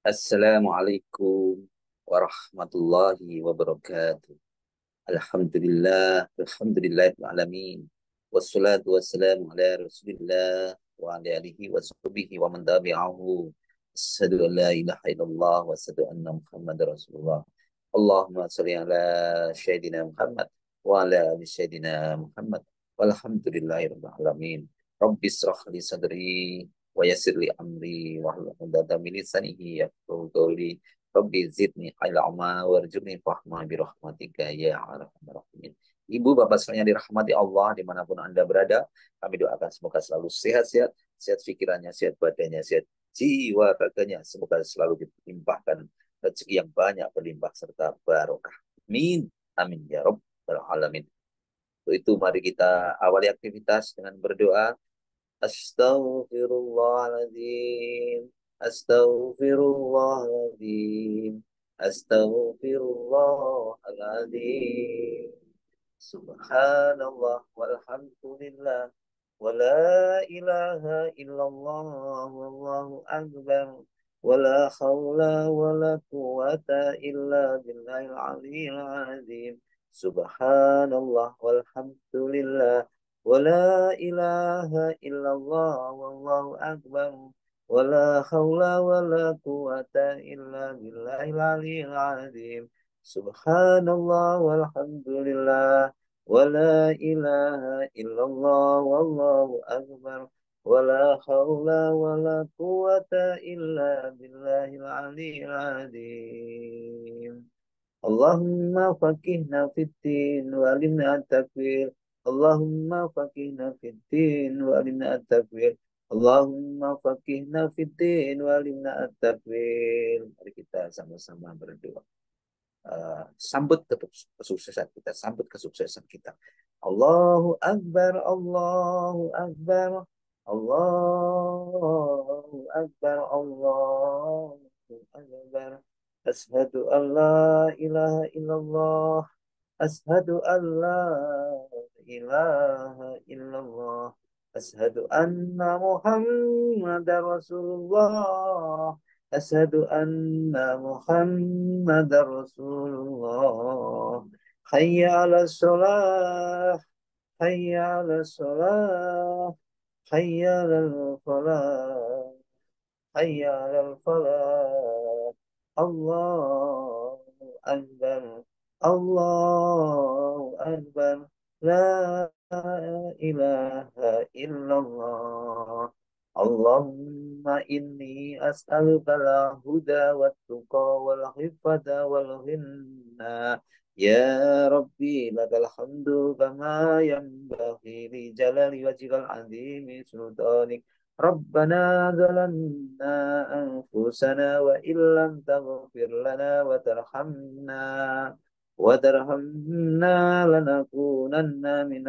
Assalamualaikum warahmatullahi wabarakatuh. Alhamdulillahirrahmanirrahim. Wassalatu wassalamu ala rasulillah wa ala alihi wa sahbihi wa man tabi'ahu. Asyhadu an la ilaha illallah wa asyhadu anna Muhammadar Rasulullah. Allahumma shalli ala Sayyidina Muhammad wa ala ali Sayyidina Muhammad. Walhamdulillahi rabbil alamin. Rabbi israh li sadri wa yassir li amri wa hlul 'uqdatam min lisani yafqahu qawli. Rabbi zidni ilma warzuqni fahma bi rahmatika ya arhamar rahimin. Ibu bapak sekalian dirahmati Allah dimanapun Anda berada, kami doakan semoga selalu sehat-sehat, sehat pikirannya, sehat badannya, sehat jiwa raganya, semoga selalu dilimpahkan rezeki yang banyak berlimpah serta barokah. Amin. Amin ya rabbal alamin. Untuk itu mari kita awali aktivitas dengan berdoa. Astaghfirullahaladzim. Astaghfirullahaladzim. Astaghfirullahaladzim. Subhanallah walhamdulillah. Wala ilaha illallah wallahu akbar. Wala khawla wala quwata illa billahil aliyyil azim. Subhanallah walhamdulillah. ولا إله إلا الله والله أكبر ولا حول ولا قوة إلا بالله العلي العظيم سبحان الله والحمد لله ولا إله إلا الله والله أكبر ولا حول ولا قوة إلا بالله العلي العظيم اللهم فقهنا في الدين وعلمنا التكبير اللهم فقهنا في الدين وعلمنا التكبير اللهم فقهنا في الدين وعلمنا التكبير. Mari kita sama-sama berdoa. Sambut kesuksesan kita, sambut kesuksesan kita. Allahu Akbar, Allahu Akbar, Allahu Akbar, Allahu Akbar. Asyhadu an la ilaha illallah. Asyhadu an la ilaha illallah. Asyhadu anna Muhammadar Rasulullah. Asyhadu anna Muhammadar Rasulullah. Hayya 'alas shalah. Hayya 'alas shalah. Hayya 'alal falah. Hayya 'alal falah. Allahu Akbar. Allahu Akbar. La ilaha illallah. Allahumma inni as'aluka al-huda wa tuqa wal hifada wal ghinna. Ya Rabbi lakal hamdu kama yanbaghi li jalali wajhikal azimi sultanik. Rabbana zalamna anfusana wa illam taghfir lana wa tarhamna وترحمنا لنكونن من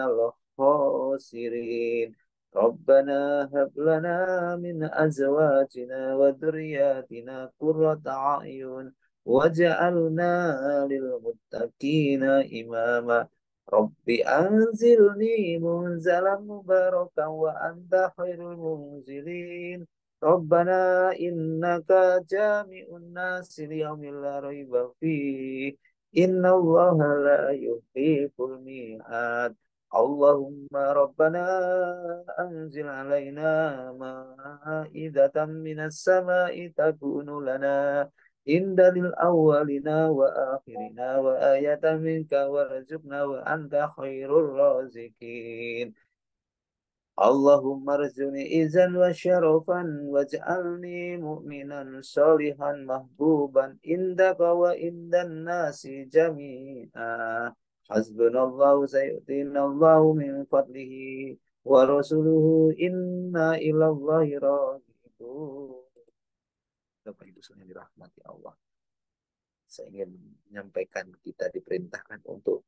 الخاسرين ربنا هب لنا من أزواجنا وذرياتنا قرة أعين واجعلنا للمتقين إماما رب أنزلني منزلا مباركا وأنت خير المنزلين ربنا إنك جامع الناس ليوم لا ريب فيه إن الله لا يخلف الميعاد اللهم ربنا أنزل علينا مائدة من السماء تكون لنا عند للأولين وآخرنا وآية منك وارزقنا وأنت خير الرازقين اللهم ارزقني إذا وشرفا واجعلني مؤمنا صالحا محبوبا عندك وعند الناس جميعا حسبنا الله سيؤتينا الله من فضله ورسوله إنا إلى الله راغبون. Bapak Ibu sekalian dirahmati Allah. Saya ingin menyampaikan kita diperintahkan untuk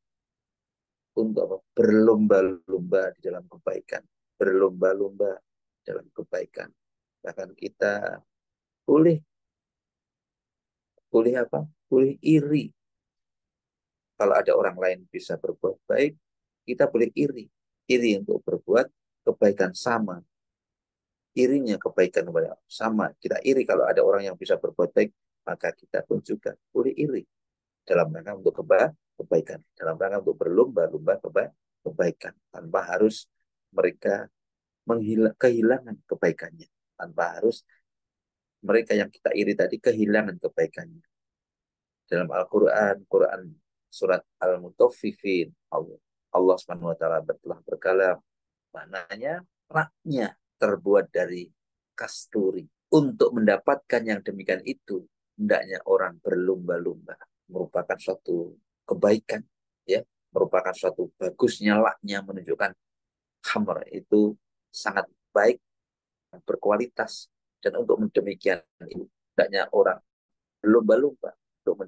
apa? Berlomba-lomba di dalam kebaikan, berlomba-lomba dalam kebaikan. Bahkan kita boleh boleh apa? Boleh iri. Kalau ada orang lain bisa berbuat baik, kita boleh iri. Iri untuk berbuat kebaikan sama. irinya kebaikan kepada Allah. Sama, kita iri kalau ada orang yang bisa berbuat baik, maka kita pun juga boleh iri dalam rangka untuk kebaikan, dalam rangka untuk berlomba-lomba kebaikan, tanpa harus mereka kehilangan kebaikannya, tanpa harus mereka yang kita iri tadi kehilangan kebaikannya. Dalam Al-Quran, surat Al-Mutaffifin, Allah Subhanahu wa taala telah berkala, maknanya raknya terbuat dari kasturi. Untuk mendapatkan yang demikian itu, hendaknya orang berlomba-lomba, merupakan suatu kebaikan, ya, merupakan suatu bagusnya laknya, menunjukkan khamr itu sangat baik, berkualitas, dan untuk demikian itu hendaknya orang berlomba-lomba untuk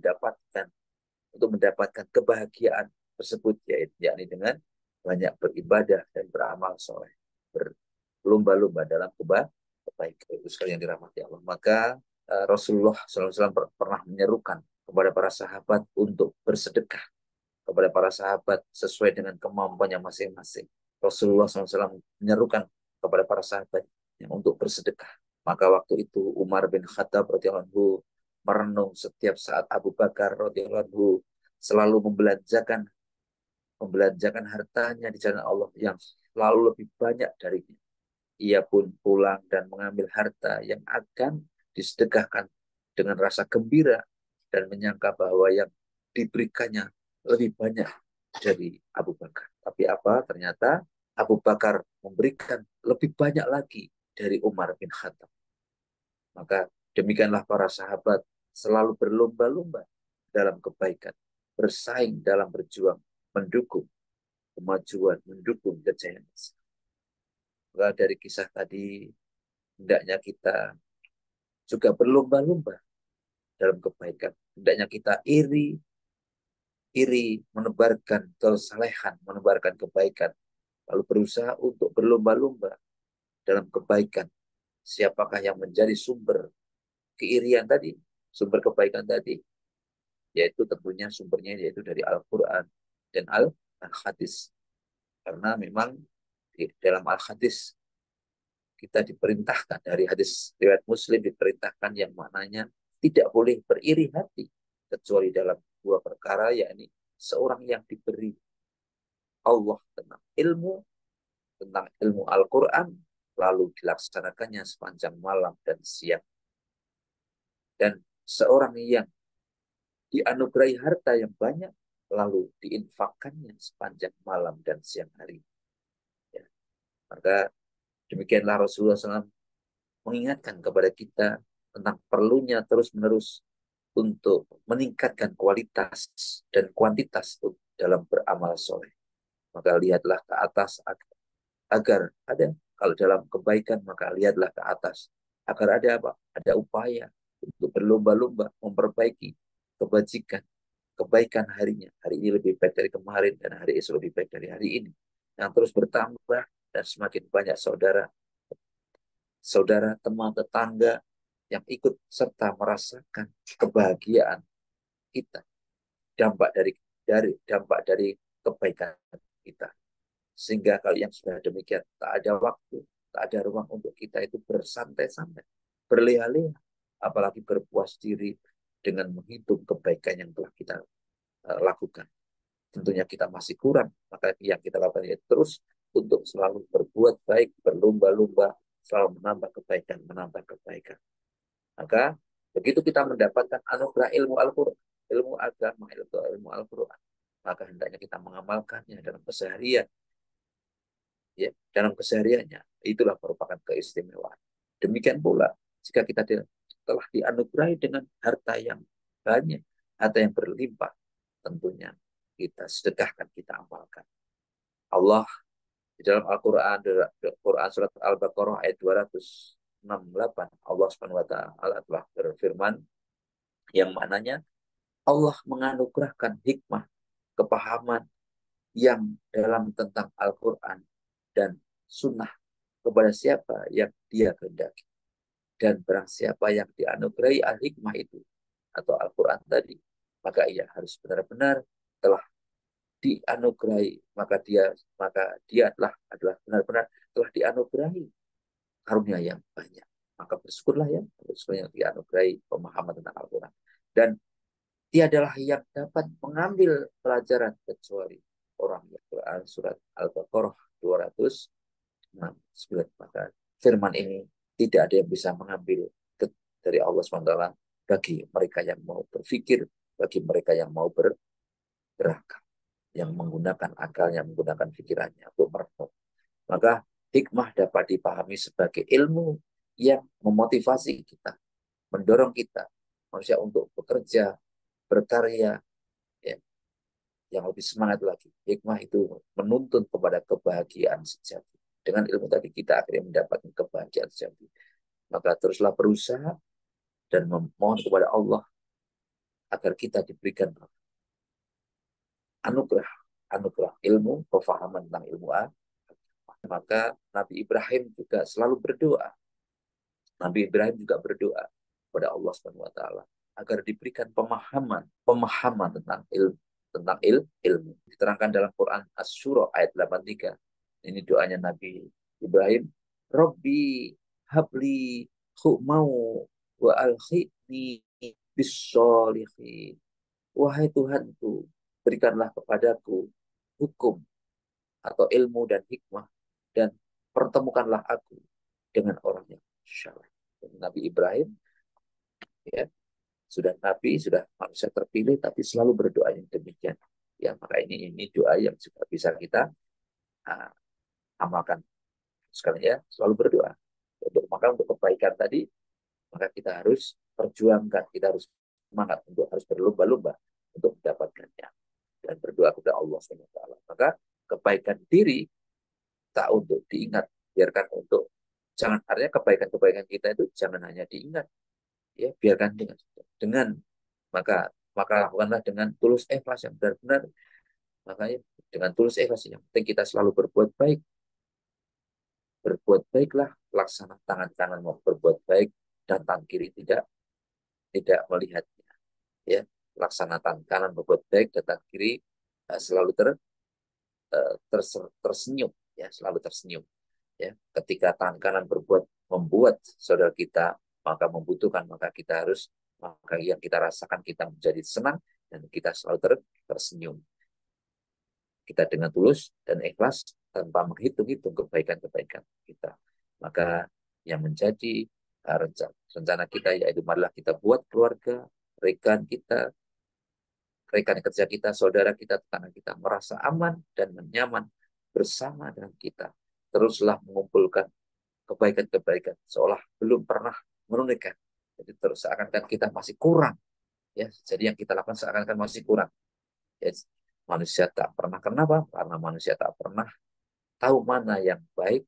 mendapatkan kebahagiaan tersebut, yakni dengan banyak beribadah dan beramal soleh, berlomba-lomba dalam kebaikan. Itu sekali yang dirahmati Allah. Maka Rasulullah SAW pernah menyerukan kepada para sahabat untuk bersedekah kepada para sahabat sesuai dengan kemampuannya masing-masing. Rasulullah SAW menyerukan kepada para sahabat yang untuk bersedekah. Maka waktu itu Umar bin Khattab radhiyallahu anhu merenung setiap saat Abu Bakar radhiyallahu anhu selalu membelanjakan hartanya di jalan Allah yang selalu lebih banyak darinya. Ia pun pulang dan mengambil harta yang akan disedekahkan dengan rasa gembira dan menyangka bahwa yang diberikannya lebih banyak dari Abu Bakar. Tapi apa? Ternyata Abu Bakar memberikan lebih banyak lagi dari Umar bin Khattab. Maka demikianlah para sahabat selalu berlomba-lomba dalam kebaikan, bersaing dalam berjuang, mendukung kemajuan, mendukung kejayaan. Maka dari kisah tadi, hendaknya kita juga berlomba-lomba dalam kebaikan. Hendaknya kita iri menebarkan kesalehan, menebarkan kebaikan, lalu berusaha untuk berlomba-lomba dalam kebaikan. Siapakah yang menjadi sumber keirian tadi, sumber kebaikan tadi? Yaitu tentunya sumbernya yaitu dari Al-Quran dan Al-Hadis. Karena memang di dalam Al-Hadis kita diperintahkan, dari hadis riwayat Muslim diperintahkan yang maknanya tidak boleh beriri hati kecuali dalam dua perkara, yakni seorang yang diberi Allah tentang ilmu Al-Quran, lalu dilaksanakannya sepanjang malam dan siang, dan seorang yang dianugerahi harta yang banyak lalu diinfakkannya sepanjang malam dan siang hari, ya. Maka demikianlah Rasulullah SAW mengingatkan kepada kita tentang perlunya terus-menerus untuk meningkatkan kualitas dan kuantitas dalam beramal soleh. Maka lihatlah ke atas agar ada, kalau dalam kebaikan maka lihatlah ke atas agar ada apa? Ada upaya untuk berlomba-lomba memperbaiki kebajikan, kebaikan harinya. Hari ini lebih baik dari kemarin dan hari esok lebih baik dari hari ini. Yang terus bertambah dan semakin banyak saudara, teman, tetangga yang ikut serta merasakan kebahagiaan kita, dampak dari kebaikan kita. Sehingga kalau yang sudah demikian, tak ada waktu, tak ada ruang untuk kita itu bersantai-santai, berleha-leha, apalagi berpuas diri dengan menghitung kebaikan yang telah kita lakukan. Tentunya kita masih kurang, maka yang kita lakukan ya terus untuk selalu berbuat baik, berlomba-lomba, selalu menambah kebaikan, menambah kebaikan. Maka begitu kita mendapatkan anugerah ilmu Al-Quran, ilmu agama, ilmu Al-Quran, maka hendaknya kita mengamalkannya dalam keseharian, ya, dalam kesehariannya. Itulah merupakan keistimewaan. Demikian pula jika kita telah dianugerahi dengan harta yang banyak, harta yang berlimpah, tentunya kita sedekahkan, kita amalkan. Allah di dalam Al-Quran, surat Al-Baqarah ayat 268, Allah Subhanahu wa taala telah berfirman yang maknanya Allah menganugerahkan hikmah, kepahaman yang dalam tentang Al-Quran dan sunnah kepada siapa yang dia kehendaki. Dan barang siapa yang dianugerahi al-hikmah itu atau Al-Quran tadi, maka ia harus benar-benar telah dianugerahi, maka dia adalah benar-benar telah dianugerahi karunia yang banyak. Maka bersyukurlah ya, bersyukur yang dianugerahi pemahaman tentang Al-Quran. Dan tiadalah yang dapat mengambil pelajaran kecuali orang yang Quran surat Al-Baqarah 269. Maka firman ini tidak ada yang bisa mengambil dari Allah SWT bagi mereka yang mau berpikir, bagi mereka yang mau berakal, yang menggunakan akalnya, menggunakan pikirannya untuk merenung. Maka hikmah dapat dipahami sebagai ilmu yang memotivasi kita, mendorong kita manusia untuk bekerja, berkarya, ya, yang lebih semangat lagi. Hikmah itu menuntun kepada kebahagiaan sejati. Dengan ilmu tadi kita akhirnya mendapatkan kebahagiaan sejati. Maka teruslah berusaha dan memohon kepada Allah agar kita diberikan anugerah, anugerah ilmu, kefahaman tentang ilmu agama. Maka Nabi Ibrahim juga selalu berdoa. Nabi Ibrahim juga berdoa kepada Allah Subhanahu wa taala agar diberikan pemahaman tentang ilmu. Diterangkan dalam Quran Asy-Syura ayat 83. Ini doanya Nabi Ibrahim, Rabbi habli hukmau wa alhiqni bis-sholihin. Wahai Tuhanku, berikanlah kepadaku hukum atau ilmu dan hikmah dan pertemukanlah aku dengan orang yang syarih. Nabi Ibrahim ya sudah nabi, sudah manusia terpilih, tapi selalu berdoa yang demikian. Ya, maka ini doa yang juga bisa kita uh, amalkan sekali ya, selalu berdoa. Maka untuk kebaikan tadi, maka kita harus perjuangkan, kita harus semangat untuk harus berlomba-lomba untuk mendapatkannya dan berdoa kepada Allah SWT. Maka kebaikan diri tak untuk diingat, biarkan untuk jangan artinya kebaikan-kebaikan kita itu jangan hanya diingat, ya biarkan dengan maka lakukanlah dengan tulus ikhlas yang benar-benar. Makanya dengan tulus ikhlas yang penting kita selalu berbuat baiklah, laksana tangan kanan mau berbuat baik dan tangan kiri tidak melihatnya, ya laksana tangan kanan berbuat baik dan tangan kiri selalu tersenyum, ya selalu tersenyum, ya ketika tangan kanan membuat saudara kita maka membutuhkan, maka yang kita rasakan kita menjadi senang dan kita selalu tersenyum. Kita dengan tulus dan ikhlas tanpa menghitung-hitung kebaikan-kebaikan kita. Maka yang menjadi rencana kita yaitu marilah kita buat keluarga, rekan kita, rekan kerja kita, saudara kita, tetangga kita merasa aman dan nyaman bersama dengan kita. Teruslah mengumpulkan kebaikan-kebaikan seolah belum pernah menunaikan. Jadi terus seakan-akan kita masih kurang. Ya, jadi yang kita lakukan seakan-akan masih kurang. Ya, manusia tak pernah, kenapa? Karena manusia tak pernah tahu mana yang baik,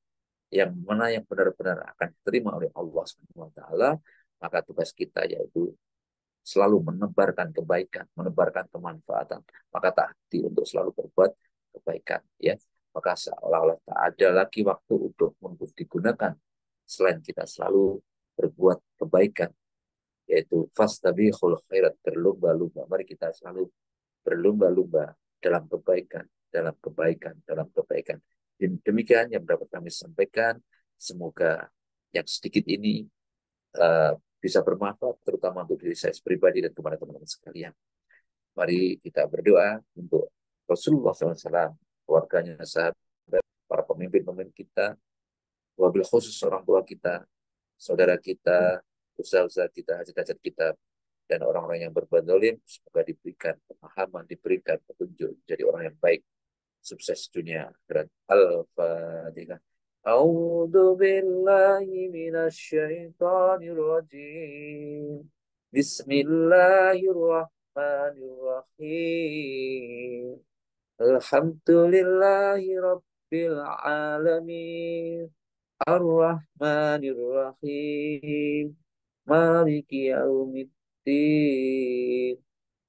yang mana yang benar-benar akan diterima oleh Allah Subhanahu wa taala. Maka tugas kita yaitu selalu menebarkan kebaikan, menebarkan kemanfaatan. Maka tak henti untuk selalu berbuat kebaikan, ya. Maka seolah-olah tak ada lagi waktu untuk digunakan selain kita selalu berbuat kebaikan, yaitu fastabiqul khairat, berlomba-lomba. Mari kita selalu berlomba-lomba dalam kebaikan, dalam kebaikan, dalam kebaikan. Demikian yang dapat kami sampaikan. Semoga yang sedikit ini bisa bermanfaat, terutama untuk diri saya pribadi dan kepada teman-teman sekalian. Mari kita berdoa untuk Rasulullah SAW, keluarganya, sahabat, para pemimpin-pemimpin kita, wabil khusus orang tua kita, saudara kita, usaha-usaha kita, hajat-hajat kita, dan orang-orang yang berbuat zalim, semoga diberikan pemahaman, diberikan petunjuk, jadi orang yang baik, sukses dunia akhirat. Al-Fatihah. A'udzu billahi minasyaitonir rajim. Bismillahirrahmanirrahim. Alhamdulillahi rabbil alamin. Ar-Rahmanir-Rahim. Maliki yaumiddin.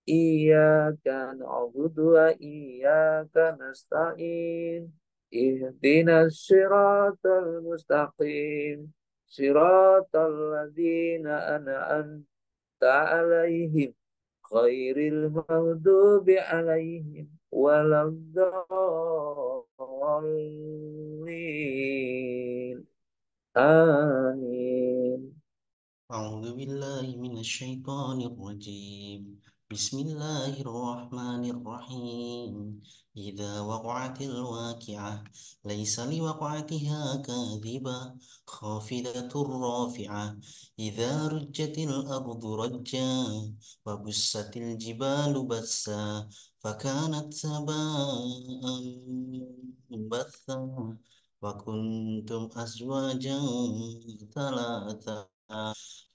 Iyyaka na'budu wa iyyaka nasta'in. Ihdinas siratal mustaqim. Siratal ladzina an'amta 'alaihim ghairil maghdubi 'alaihim waladdallin. Amin. أعوذ بالله من الشيطان الرجيم. بسم الله الرحمن الرحيم. إذا وقعت الواقعة ليس لوقعتها كاذبة خافضة رافعة. إذا رجت الأرض رجا وبست الجبال بسا فكانت هباء منبثا وكنتم أزواجا ثلاثة.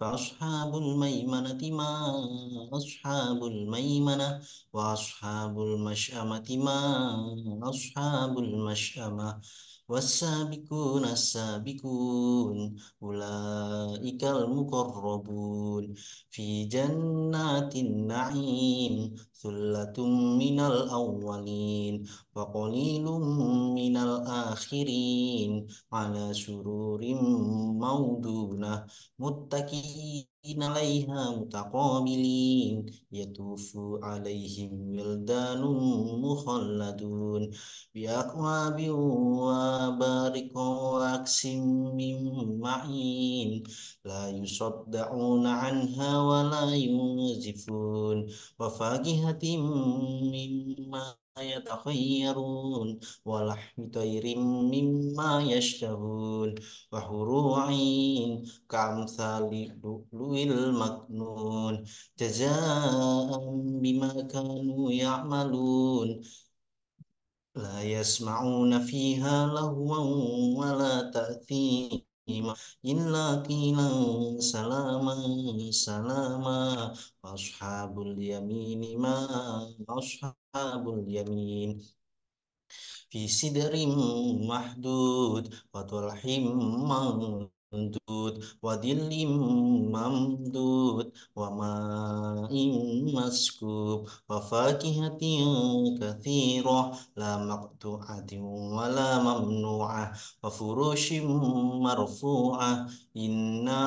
فأصحاب الميمنة ما أصحاب الميمنة وأصحاب المشأمة ما أصحاب المشأمة. والسابقون السابقون أولئك المقربون في جنات النعيم. ثلة من الأولين وقليل من الآخرين على سرور موضونة متكئين عليها متقابلين يطوف عليهم ولدان مخلدون بأكواب وأباريق وأكس من معين لا يصدعون عنها ولا ينزفون وفاكهة مما يتخيرون ولحم طير مما يشتهون وحور عين كأمثال اللؤلؤ المكنون جزاء بما كانوا يعملون. لا يسمعون فيها لغوا ولا تأثيما إلا قيلا سلاما سلاما. أصحاب اليمين ما أصحاب اليمين في سدر محدود وطلح ممدود وظل ممدود وماء مسكوب وفاكهة كثيرة لا مقطوعة ولا ممنوعة وفروش مرفوعة إنا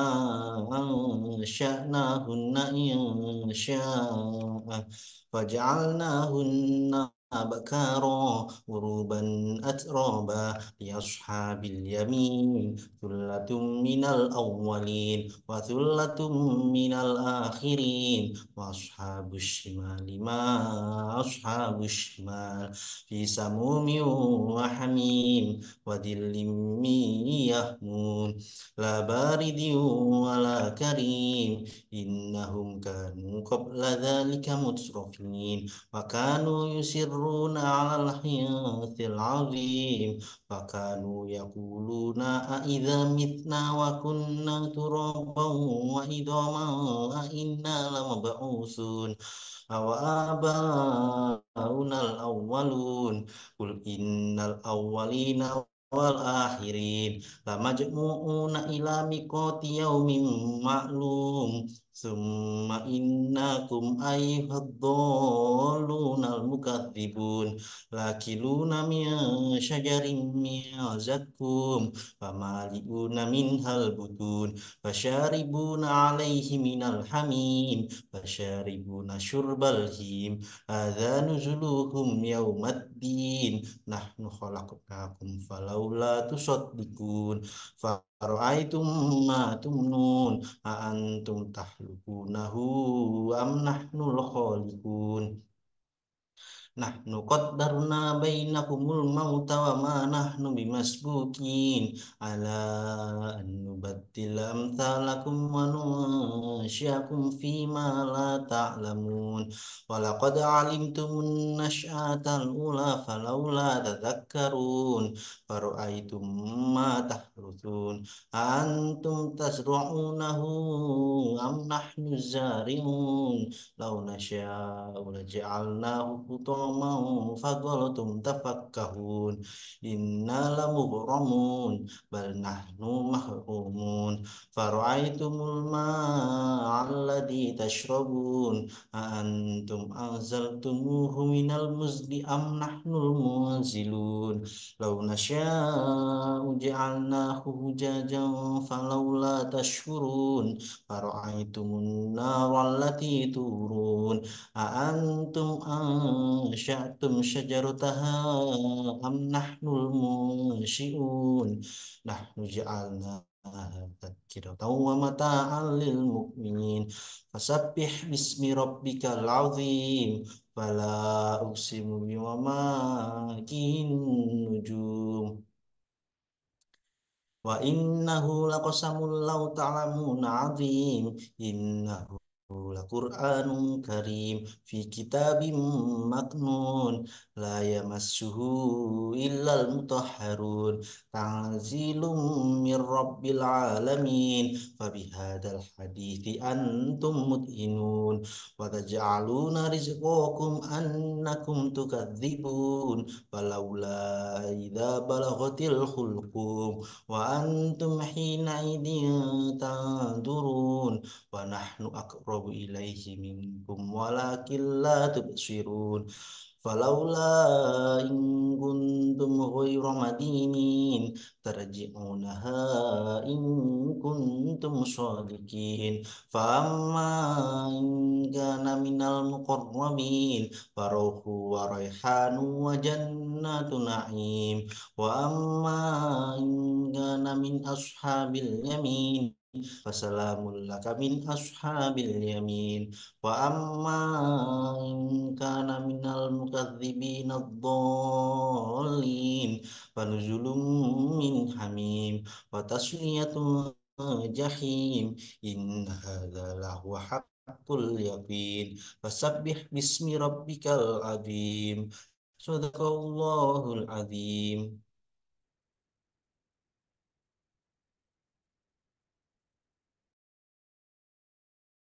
أنشأناهن إن شاء فجعلناهن أبكارا غروبا أترابا لأصحاب اليمين ثلة من الأولين وثلة من الآخرين. وأصحاب الشمال ما أصحاب الشمال في سموم وحميم وظل من يحمون لا بارد ولا كريم إنهم كانوا قبل ذلك مترفين وكانوا يصرون على الحنث العظيم وكانوا يقولون أإذا متنا وكنا ترابا وعظاما أإنا لمبعوثون أو آباؤنا الأولون قل إن الأولين والآخرين لمجموعون إلى ميقات يوم معلوم. ثم إنكم أيها الضالون المكذبون لاكلون من شجر من زقوم فمالئون منها البطون فشاربون عليه من الحميم فشاربون شرب الهيم هذا نزلهم يوم الدين نحن خلقناكم فلولا تصدقون فرأيتم ما تمنون أأنتم تخلقونه أم نحن الخالقون نحن قدرنا بينكم الموت وما نحن بمسبوقين على أن نبدل أمثالكم وننشئكم فيما لا تعلمون ولقد علمتم النشأة الأولى فلولا تذكرون فرأيتم ما تحرثون أأنتم تزرعونه أم نحن الزارعون لو نشاء لجعلناه حطاما فظلتم تفكهون إنا لمغرمون بل نحن محرومون فرأيتم الماء الذي تشربون أأنتم أنزلتموه من المزن أم نحن المنزلون لو نشاء جعلناه أجاجا فلولا تشكرون فرأيتم النار التي تورون أأنتم أنشأتم شجرتها أم نحن المنشئون نحن جعلناها تذكرة ومتاعا للمؤمنين فسبح باسم ربك العظيم فلا أقسم بمواقع النجوم وإنه لقسم لو تعلمون عظيم إنه لقرآن كريم في كتاب مكنون لا يمسه إلا المطهرون تنزيل من رب العالمين فبهذا الحديث أنتم مدهنون وتجعلون رزقكم أنكم تكذبون فلولا إذا بلغت الحلقوم وأنتم حينئذ تنظرون ونحن أقرب إليه منكم ولكن لا تبصرون فلولا إن كنتم غير مدينين ترجعونها إن كنتم صادقين فأما إن كان من المقربين فروح وريحان وجنات نعيم وأما إن كان من أصحاب اليمين فسلام لك من أصحاب اليمين وأما إن كان من المكذبين الضالين فنزل من حميم وتصلية جحيم إن هذا لهو حق اليقين فسبح باسم ربك العظيم صدق الله العظيم